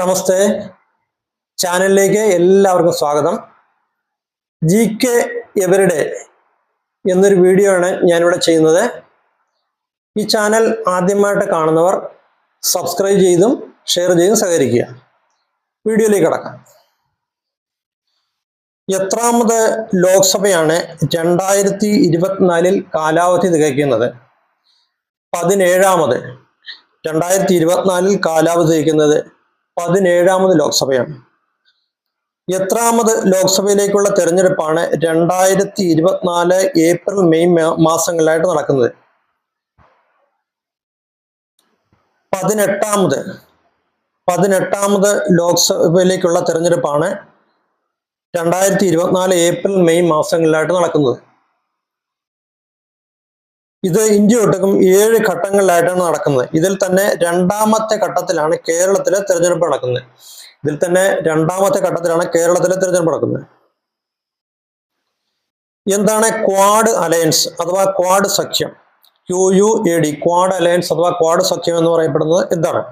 നമസ്തേ, ചാനലിലേക്ക് എല്ലാവർക്കും സ്വാഗതം. ജി കെ എവരിഡേ എന്നൊരു വീഡിയോ ആണ് ഞാനിവിടെ ചെയ്യുന്നത്. ഈ ചാനൽ ആദ്യമായിട്ട് കാണുന്നവർ സബ്സ്ക്രൈബ് ചെയ്തും ഷെയർ ചെയ്തും സഹകരിക്കുക. വീഡിയോയിലേക്ക് കടക്കാം. എത്രാമത് ലോക്സഭയാണ് 2024 കാലാവധി തികയ്ക്കുന്നത്? 17ാമത്. 2024 കാലാവധി തികയ്ക്കുന്നത് 17ാമത് ലോക്സഭയാണ്. എത്രാമത് ലോക്സഭയിലേക്കുള്ള തെരഞ്ഞെടുപ്പാണ് 2024 ഏപ്രിൽ മെയ് മാസങ്ങളിലായിട്ട് നടക്കുന്നത്? 18ാമത് ലോക്സഭയിലേക്കുള്ള തെരഞ്ഞെടുപ്പാണ് 2024 ഏപ്രിൽ മെയ് മാസങ്ങളിലായിട്ട് നടക്കുന്നത്. ഇത് ഇന്ത്യ ഒട്ടുക്കും 7 ഘട്ടങ്ങളിലായിട്ടാണ് നടക്കുന്നത്. ഇതിൽ തന്നെ രണ്ടാമത്തെ ഘട്ടത്തിലാണ് കേരളത്തിലെ തെരഞ്ഞെടുപ്പ് നടക്കുന്നത്. എന്താണ് ക്വാഡ് അലയൻസ് അഥവാ ക്വാഡ് സഖ്യം? QUAD, ക്വാഡ് അലയൻസ് അഥവാ ക്വാഡ് സഖ്യം എന്ന് പറയപ്പെടുന്നത് എന്താണ്?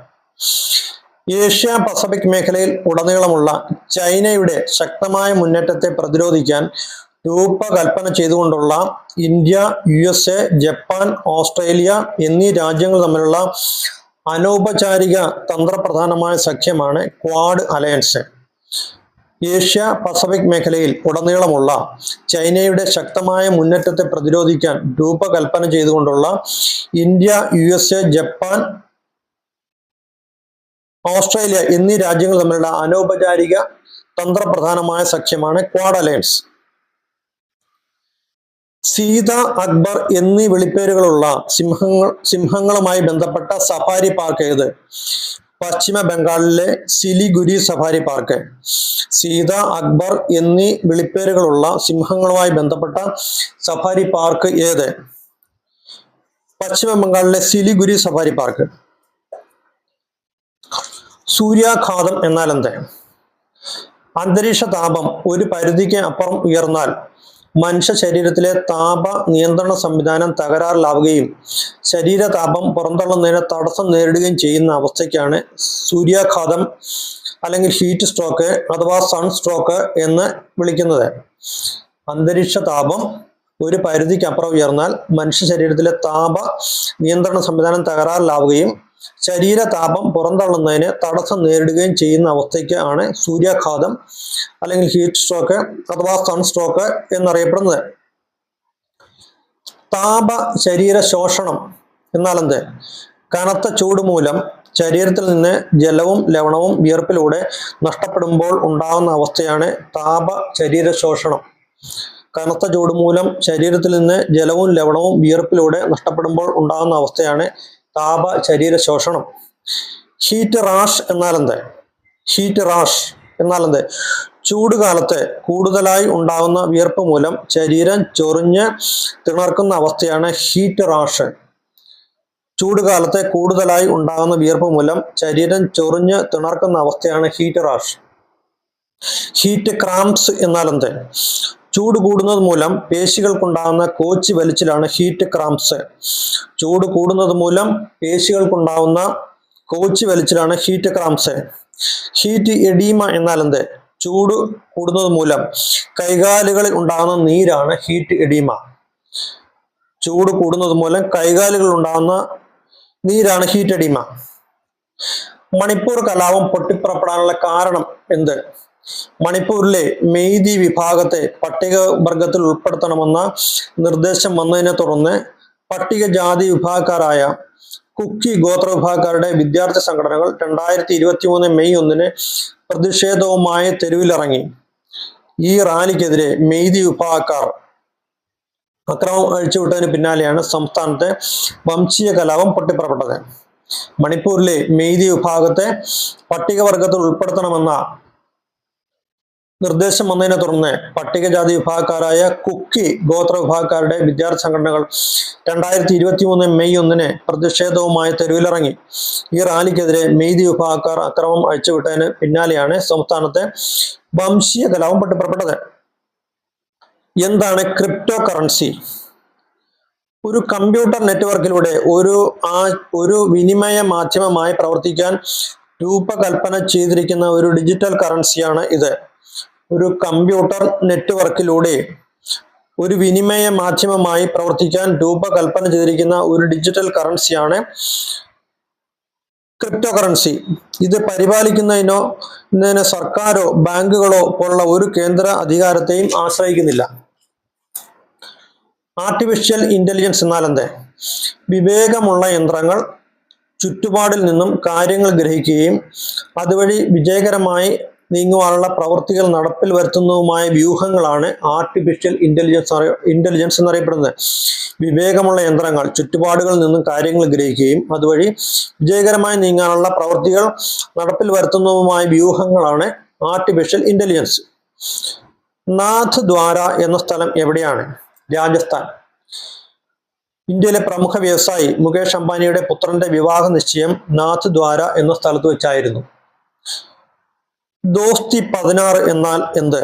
ഏഷ്യ പസഫിക് മേഖലയിൽ ഉടനീളമുള്ള ചൈനയുടെ ശക്തമായ മുന്നേറ്റത്തെ പ്രതിരോധിക്കാൻ രൂപകൽപ്പന ചെയ്തുകൊണ്ടുള്ള ഇന്ത്യ, USA, ജപ്പാൻ, ഓസ്ട്രേലിയ എന്നീ രാജ്യങ്ങൾ തമ്മിലുള്ള അനൗപചാരിക തന്ത്രപ്രധാനമായ സഖ്യമാണ് ക്വാഡ് അലയൻസ്. ഏഷ്യ പസഫിക് മേഖലയിൽ ഉടനീളമുള്ള ചൈനയുടെ ശക്തമായ മുന്നേറ്റത്തെ പ്രതിരോധിക്കാൻ രൂപകൽപ്പന ചെയ്തുകൊണ്ടുള്ള ഇന്ത്യ, USA, ജപ്പാൻ, ഓസ്ട്രേലിയ എന്നീ രാജ്യങ്ങൾ തമ്മിലുള്ള അനൗപചാരിക തന്ത്രപ്രധാനമായ സഖ്യമാണ് ക്വാഡ് അലയൻസ്. സീത, അക്ബർ എന്നീ വിളിപ്പേരുകളുള്ള സിംഹങ്ങളുമായി ബന്ധപ്പെട്ട സഫാരി പാർക്ക് ഏത്? പശ്ചിമ ബംഗാളിലെ സിലിഗുരി സഫാരി പാർക്ക്. സീത, അക്ബർ എന്നീ വിളിപ്പേരുകളുള്ള സിംഹങ്ങളുമായി ബന്ധപ്പെട്ട സഫാരി പാർക്ക് ഏത്? പശ്ചിമ ബംഗാളിലെ സിലിഗുരി സഫാരി പാർക്ക്. സൂര്യാഘാതം എന്നാൽ എന്ത്? അന്തരീക്ഷ താപം ഒരു പരിധിക്ക് അപ്പുറം ഉയർന്നാൽ മനുഷ്യ ശരീരത്തിലെ താപ നിയന്ത്രണ സംവിധാനം തകരാറിലാവുകയും ശരീരതാപം പുറന്തള്ളുന്നതിന് തടസ്സം നേരിടുകയും ചെയ്യുന്ന അവസ്ഥയ്ക്കാണ് സൂര്യാഘാതം അല്ലെങ്കിൽ ഹീറ്റ് സ്ട്രോക്ക് അഥവാ സൺ സ്ട്രോക്ക് എന്ന് വിളിക്കുന്നത്. അന്തരീക്ഷ താപം ഒരു പരിധിക്കപ്പുറം ഉയർന്നാൽ മനുഷ്യ ശരീരത്തിലെ താപ നിയന്ത്രണ സംവിധാനം തകരാറിലാവുകയും ശരീരതാപം പുറന്തള്ളുന്നതിന് തടസ്സം നേരിടുകയും ചെയ്യുന്ന അവസ്ഥയ്ക്ക് ആണ് സൂര്യാഘാതം അല്ലെങ്കിൽ ഹീറ്റ് സ്ട്രോക്ക് അഥവാ സൺ സ്ട്രോക്ക് എന്നറിയപ്പെടുന്നത്. താപ ശരീര ശോഷണം എന്നാൽ എന്ത്? കനത്ത ചൂട് മൂലം ശരീരത്തിൽ നിന്ന് ജലവും ലവണവും വിയർപ്പിലൂടെ നഷ്ടപ്പെടുമ്പോൾ ഉണ്ടാകുന്ന അവസ്ഥയാണ് താപ ശരീര ശോഷണം. കനത്ത ചൂട് മൂലം ശരീരത്തിൽ നിന്ന് ജലവും ലവണവും വിയർപ്പിലൂടെ നഷ്ടപ്പെടുമ്പോൾ ഉണ്ടാകുന്ന അവസ്ഥയാണ് താപ ശരീര ശോഷണം. ഹീറ്റ് റാഷ് എന്നാൽ എന്ത്? ചൂടുകാലത്ത് കൂടുതലായി ഉണ്ടാകുന്ന വിയർപ്പ് മൂലം ശരീരം ചൊറിഞ്ഞ് തിണർക്കുന്ന അവസ്ഥയാണ് ഹീറ്റ് റാഷ്. ചൂടുകാലത്ത് കൂടുതലായി ഉണ്ടാകുന്ന വിയർപ്പ് മൂലം ശരീരം ചൊറിഞ്ഞ് തിണർക്കുന്ന അവസ്ഥയാണ് ഹീറ്റ് റാഷ്. ഹീറ്റ് ക്രാംപ്സ് എന്നാൽ എന്ത്? ചൂട് കൂടുന്നത് മൂലം പേശികൾക്കുണ്ടാകുന്ന കോച്ചി വലിച്ചിലാണ് ഹീറ്റ് ക്രാംപ്സ്. ചൂട് കൂടുന്നത് മൂലം പേശികൾക്കുണ്ടാകുന്ന കോച്ചി വലിച്ചിലാണ് ഹീറ്റ് ക്രാംപ്സ്. ഹീറ്റ് എഡീമ എന്നാൽ എന്ത്? ചൂട് കൂടുന്നത് മൂലം കൈകാലുകളിൽ ഉണ്ടാകുന്ന നീരാണ് ഹീറ്റ് എഡീമ. ചൂട് കൂടുന്നത് മൂലം കൈകാലുകളിൽ ഉണ്ടാകുന്ന നീരാണ് ഹീറ്റ് എഡീമ. മണിപ്പൂർ കലാപം പൊട്ടിപ്പുറപ്പെടാനുള്ള കാരണം എന്ത്? മണിപ്പൂരിലെ മെയ്തി വിഭാഗത്തെ പട്ടികവർഗത്തിൽ ഉൾപ്പെടുത്തണമെന്ന നിർദ്ദേശം വന്നതിനെ തുടർന്ന് പട്ടികജാതി വിഭാഗക്കാരായ കുക്കി ഗോത്ര വിഭാഗക്കാരുടെ വിദ്യാർത്ഥി സംഘടനകൾ 2023 മെയ് 1 പ്രതിഷേധവുമായി തെരുവിലിറങ്ങി. ഈ റാലിക്കെതിരെ മെയ്തി വിഭാഗക്കാർ അക്രമം അഴിച്ചുവിട്ടതിന് പിന്നാലെയാണ് സംസ്ഥാനത്തെ വംശീയ കലാപം പൊട്ടിപ്പുറപ്പെട്ടത്. മണിപ്പൂരിലെ മെയ്തി വിഭാഗത്തെ പട്ടികവർഗത്തിൽ ഉൾപ്പെടുത്തണമെന്ന നിർദ്ദേശം വന്നതിനെ തുടർന്ന് പട്ടികജാതി വിഭാഗക്കാരായ കുക്കി ഗോത്ര വിഭാഗക്കാരുടെ വിദ്യാർത്ഥി സംഘടനകൾ 2023 മെയ് 1 പ്രതിഷേധവുമായി തെരുവിലിറങ്ങി. ഈ റാലിക്കെതിരെ മെയ്തി വിഭാഗക്കാർ അക്രമം അഴിച്ചുവിട്ടതിന് പിന്നാലെയാണ് സംസ്ഥാനത്തെ വംശീയ കലാപം പൊട്ടിപ്പുറപ്പെട്ടത്. എന്താണ് ക്രിപ്റ്റോ കറൻസി? ഒരു കമ്പ്യൂട്ടർ നെറ്റ്വർക്കിലൂടെ ഒരു വിനിമയ മാധ്യമമായി പ്രവർത്തിക്കാൻ രൂപകൽപ്പന ചെയ്തിരിക്കുന്ന ഒരു ഡിജിറ്റൽ കറൻസിയാണ് ഇത്. ഒരു കമ്പ്യൂട്ടർ നെറ്റ്വർക്കിലൂടെ ഒരു വിനിമയ മാധ്യമമായി പ്രവർത്തിക്കാൻ രൂപകൽപ്പന ചെയ്തിരിക്കുന്ന ഒരു ഡിജിറ്റൽ കറൻസിയാണ് ക്രിപ്റ്റോ കറൻസി. ഇത് പരിപാലിക്കുന്നതിനോ സർക്കാരോ ബാങ്കുകളോ പോലുള്ള ഒരു കേന്ദ്ര അധികാരത്തെയും ആശ്രയിക്കുന്നില്ല. ആർട്ടിഫിഷ്യൽ ഇന്റലിജൻസ് എന്നാൽ എന്ത്? വിവേകമുള്ള യന്ത്രങ്ങൾ ചുറ്റുപാടിൽ നിന്നും കാര്യങ്ങൾ ഗ്രഹിക്കുകയും അതുവഴി വിജയകരമായി നീങ്ങുവാനുള്ള പ്രവൃത്തികൾ നടപ്പിൽ വരുത്തുന്നതുമായ വ്യൂഹങ്ങളാണ് ആർട്ടിഫിഷ്യൽ ഇന്റലിജൻസ് എന്നറിയപ്പെടുന്നത്. വിവേകമുള്ള യന്ത്രങ്ങൾ ചുറ്റുപാടുകളിൽ നിന്നും കാര്യങ്ങൾ ഗ്രഹിക്കുകയും അതുവഴി വിജയകരമായി നീങ്ങാനുള്ള പ്രവൃത്തികൾ നടപ്പിൽ വരുത്തുന്നതുമായ വ്യൂഹങ്ങളാണ് ആർട്ടിഫിഷ്യൽ ഇന്റലിജൻസ്. നാഥ് ദ്വാര എന്ന സ്ഥലം എവിടെയാണ്? രാജസ്ഥാൻ. ഇന്ത്യയിലെ പ്രമുഖ വ്യവസായി മുകേഷ് അംബാനിയുടെ പുത്രന്റെ വിവാഹ നിശ്ചയം നാഥ് ദ്വാര എന്ന സ്ഥലത്ത് വെച്ചായിരുന്നു. ദോസ്തി 16 എന്നാൽ എന്ത്?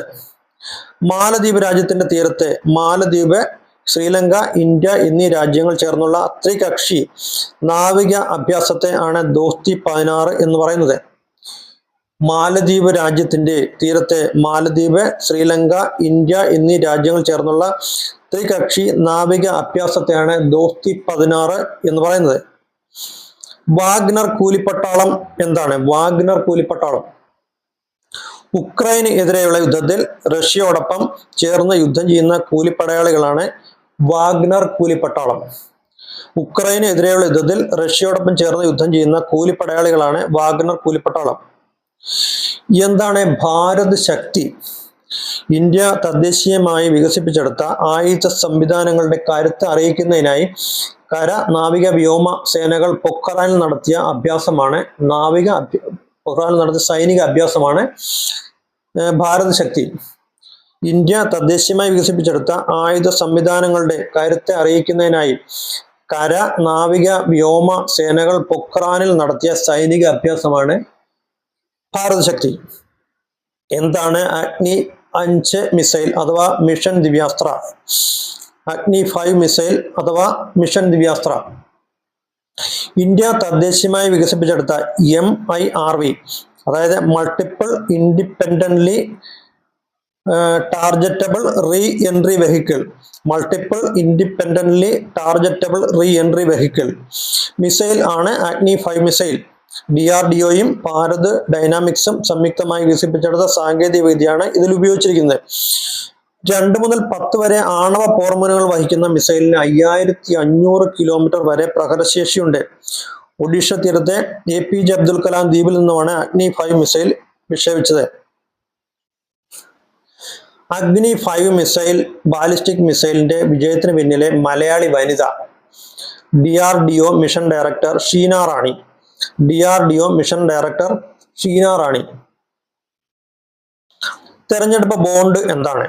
മാലദ്വീപ് രാജ്യത്തിന്റെ തീരത്തെ മാലദ്വീപ്, ശ്രീലങ്ക, ഇന്ത്യ എന്നീ രാജ്യങ്ങൾ ചേർന്നുള്ള ത്രികക്ഷി നാവിക അഭ്യാസത്തെ ആണ് ദോസ്തി 16 എന്ന് പറയുന്നത്. മാലദ്വീപ് രാജ്യത്തിന്റെ തീരത്തെ മാലദ്വീപ്, ശ്രീലങ്ക, ഇന്ത്യ എന്നീ രാജ്യങ്ങൾ ചേർന്നുള്ള ത്രികക്ഷി നാവിക അഭ്യാസത്തെയാണ് ദോസ്തി 16 എന്ന് പറയുന്നത്. വാഗ്നർ കൂലിപ്പട്ടാളം എന്താണ്? വാഗ്നർ കൂലിപ്പട്ടാളം ഉക്രൈന് എതിരെയുള്ള യുദ്ധത്തിൽ റഷ്യയോടൊപ്പം ചേർന്ന് യുദ്ധം ചെയ്യുന്ന കൂലിപ്പടയാളികളാണ് വാഗ്നർ കൂലിപ്പട്ടാളം. ഉക്രൈന് എതിരെയുള്ള യുദ്ധത്തിൽ റഷ്യയോടൊപ്പം ചേർന്ന് യുദ്ധം ചെയ്യുന്ന കൂലിപ്പടയാളികളാണ് വാഗ്നർ കൂലിപ്പട്ടാളം. എന്താണ് ഭാരത് ശക്തി? ഇന്ത്യ തദ്ദേശീയമായി വികസിപ്പിച്ചെടുത്ത ആയുധ സംവിധാനങ്ങളുടെ കരുത്ത് അറിയിക്കുന്നതിനായി കര, നാവിക, വ്യോമ സേനകൾ പൊഖ്റാനിൽ നടത്തിയ സൈനിക അഭ്യാസമാണ് ഭാരത് ശക്തി. ഇന്ത്യ തദ്ദേശീയമായി വികസിപ്പിച്ചെടുത്ത ആയുധ സംവിധാനങ്ങളുടെ കരുത്ത് അറിയിക്കുന്നതിനായി കര, നാവിക, വ്യോമ സേനകൾ പൊഖ്റാനിൽ നടത്തിയ സൈനിക അഭ്യാസമാണ് ഭാരത് ശക്തി. എന്താണ് അഗ്നി 5 മിസൈൽ അഥവാ മിഷൻ ദിവ്യാസ്ത്ര? അഗ്നി 5 മിസൈൽ അഥവാ മിഷൻ ദിവ്യാസ്ത്ര ഇന്ത്യ തദ്ദേശീയമായി വികസിപ്പിച്ചെടുത്ത MIRV, അതായത് multiple independently targetable reentry vehicle, missile ആണ് അഗ്നി 5 മിസൈൽ. DRDOയും ഭാരത് ഡൈനാമിക്സും സംയുക്തമായി വികസിപ്പിച്ചെടുത്ത സാങ്കേതിക വിദ്യയാണ് ഇതിൽ ഉപയോഗിച്ചിരിക്കുന്നത്. 2 മുതൽ 10 വരെ ആണവ പോർമുനകൾ വഹിക്കുന്ന മിസൈലിന് 5500 കിലോമീറ്റർ വരെ പ്രഹരശേഷിയുണ്ട്. ഒഡീഷ തീരത്തെ APJ അബ്ദുൽ കലാം ദ്വീപിൽ നിന്നുമാണ് അഗ്നി 5 മിസൈൽ വിക്ഷേപിച്ചത്. അഗ്നി 5 മിസൈൽ ബാലിസ്റ്റിക് മിസൈലിന്റെ വിജയത്തിന് പിന്നിലെ മലയാളി വനിത DRDO മിഷൻ ഡയറക്ടർ ഷീന റാണി. തെരഞ്ഞെടുപ്പ് ബോണ്ട് എന്താണ്?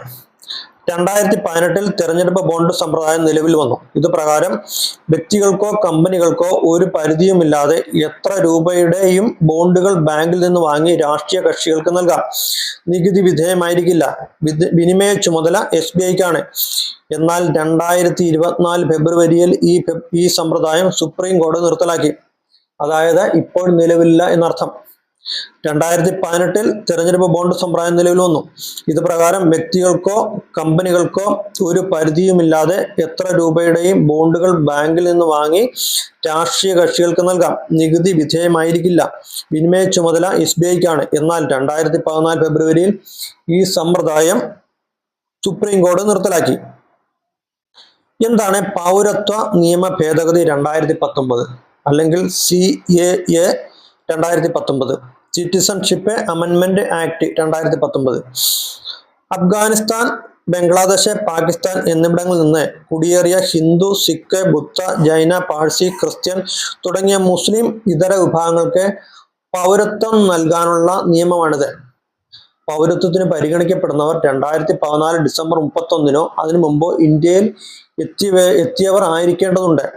2018 തെരഞ്ഞെടുപ്പ് ബോണ്ട് സമ്പ്രദായം നിലവിൽ വന്നു. ഇത് പ്രകാരം വ്യക്തികൾക്കോ കമ്പനികൾക്കോ ഒരു പരിധിയുമില്ലാതെ എത്ര രൂപയുടെയും ബോണ്ടുകൾ ബാങ്കിൽ നിന്ന് വാങ്ങി രാഷ്ട്രീയ കക്ഷികൾക്ക് നൽകാം. നികുതി വിധേയമായിരിക്കില്ല. വിനിമയ ചുമതല SBIക്കാണ്. എന്നാൽ 2024 ഫെബ്രുവരിയിൽ ഈ സമ്പ്രദായം സുപ്രീം കോടതി നിർത്തലാക്കി. അതായത് ഇപ്പോൾ നിലവിലില്ല എന്നർത്ഥം. 2018 തെരഞ്ഞെടുപ്പ് ബോണ്ട് സമ്പ്രദായം നിലവിൽ വന്നു. ഇത് പ്രകാരം വ്യക്തികൾക്കോ കമ്പനികൾക്കോ ഒരു പരിധിയുമില്ലാതെ എത്ര രൂപയുടെയും ബോണ്ടുകൾ ബാങ്കിൽ നിന്ന് വാങ്ങി രാഷ്ട്രീയ കക്ഷികൾക്ക് നൽകാം. നികുതി വിധേയമായിരിക്കില്ല. വിനിമയ ചുമതല SBIക്കാണ്. എന്നാൽ 2014 ഫെബ്രുവരിയിൽ ഈ സമ്പ്രദായം സുപ്രീം കോടതി നിർത്തലാക്കി. എന്താണ് പൗരത്വ നിയമ ഭേദഗതി 2019 അല്ലെങ്കിൽ CAA 2019? സിറ്റിസൺഷിപ്പ് അമെൻമെന്റ് ആക്ട് 2019. അഫ്ഗാനിസ്ഥാൻ, ബംഗ്ലാദേശ്, പാകിസ്ഥാൻ എന്നിവിടങ്ങളിൽ നിന്ന് കുടിയേറിയ ഹിന്ദു, സിഖ്, ബുദ്ധ, ജൈന, പാഴ്സി, ക്രിസ്ത്യൻ തുടങ്ങിയ മുസ്ലിം ഇതര വിഭാഗങ്ങൾക്ക് പൗരത്വം നൽകാനുള്ള നിയമമാണിത്. പൗരത്വത്തിന് പരിഗണിക്കപ്പെടുന്നവർ 2014 ഡിസംബർ 31 അതിനു മുമ്പ് ഇന്ത്യയിൽ എത്തിയവർ ആയിരിക്കേണ്ടതുണ്ട്.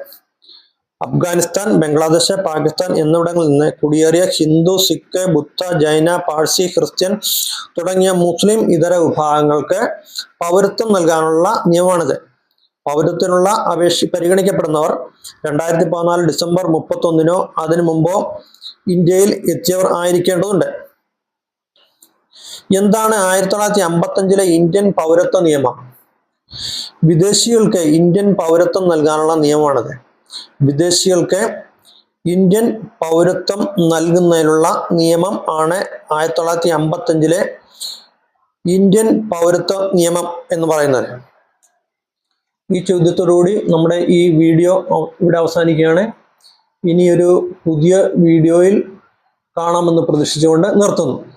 അഫ്ഗാനിസ്ഥാൻ, ബംഗ്ലാദേശ്, പാകിസ്ഥാൻ എന്നിവിടങ്ങളിൽ നിന്ന് കുടിയേറിയ ഹിന്ദു, സിഖ്, ബുദ്ധ, ജൈന, പാഴ്സി, ക്രിസ്ത്യൻ തുടങ്ങിയ മുസ്ലിം ഇതര വിഭാഗങ്ങൾക്ക് പൗരത്വം നൽകാനുള്ള നിയമമാണിത്. പൗരത്വത്തിനുള്ള പരിഗണിക്കപ്പെടുന്നവർ 2014 ഡിസംബർ 31 അതിനു മുമ്പോ ഇന്ത്യയിൽ എത്തിയവർ ആയിരിക്കേണ്ടതുണ്ട്. എന്താണ് 1955 ഇന്ത്യൻ പൗരത്വ നിയമം? വിദേശികൾക്ക് ഇന്ത്യൻ പൗരത്വം നൽകാനുള്ള നിയമമാണത്. വിദേശികൾക്ക് ഇന്ത്യൻ പൗരത്വം നൽകുന്നതിനുള്ള നിയമം ആണ് 1955 ഇന്ത്യൻ പൗരത്വ നിയമം എന്ന് പറയുന്നത്. ഈ ചോദ്യത്തോടുകൂടി നമ്മുടെ ഈ വീഡിയോ ഇവിടെ അവസാനിക്കുകയാണ്. ഇനിയൊരു പുതിയ വീഡിയോയിൽ കാണാമെന്ന് പ്രതീക്ഷിച്ചുകൊണ്ട് നിർത്തുന്നു.